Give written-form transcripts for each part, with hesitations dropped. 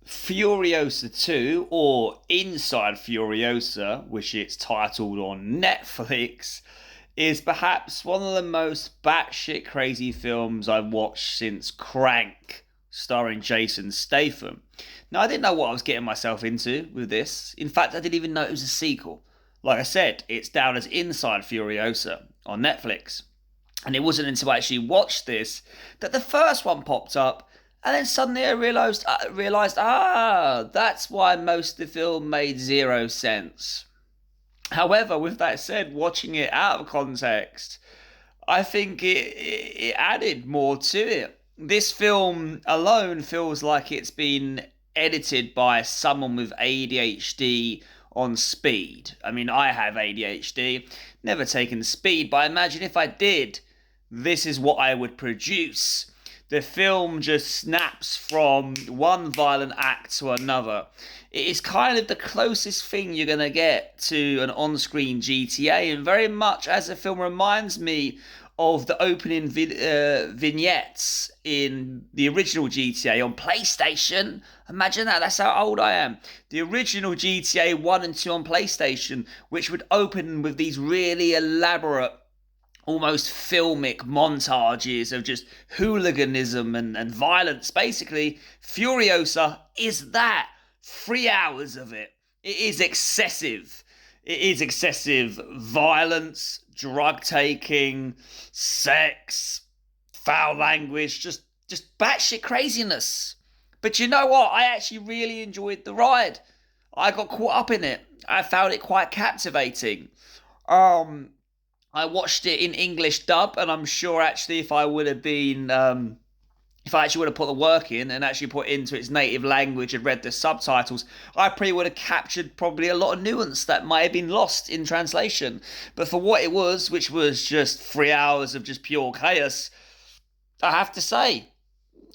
Furiosa 2, or Inside Furiosa, which it's titled on Netflix, is perhaps one of the most batshit crazy films I've watched since Crank, starring Jason Statham. Now, I didn't know what I was getting myself into with this. In fact, I didn't even know it was a sequel. Like I said, it's down as Inside Furiosa on Netflix. And it wasn't until I actually watched this that the first one popped up, and then suddenly I realised, that's why most of the film made zero sense. However, with that said, watching it out of context, I think it added more to it. This film alone feels like it's been edited by someone with ADHD on speed. I mean, I have ADHD, never taken speed, but I imagine if I did, this is what I would produce. The film just snaps from one violent act to another. It is kind of the closest thing you're going to get to an on screen GTA, and very much as the film reminds me of the opening vignettes in the original GTA on PlayStation. Imagine that, that's how old I am. The original GTA 1 and 2 on PlayStation, which would open with these really elaborate, almost filmic montages of just hooliganism and violence. Basically, Furiosa is that. 3 hours of it. It is excessive. It is excessive violence, drug taking, sex, foul language, just batshit craziness. But you know what? I actually really enjoyed the ride. I got caught up in it. I found it quite captivating. I watched it in English dub, and I'm sure actually if I would have been, if I actually would have put the work in and actually put it into its native language and read the subtitles, I probably would have captured probably a lot of nuance that might have been lost in translation. But for what it was, which was just 3 hours of just pure chaos, I have to say,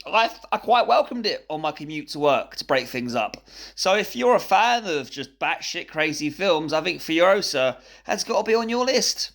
I quite welcomed it on my commute to work to break things up. So if you're a fan of just batshit crazy films, I think Furiosa has got to be on your list.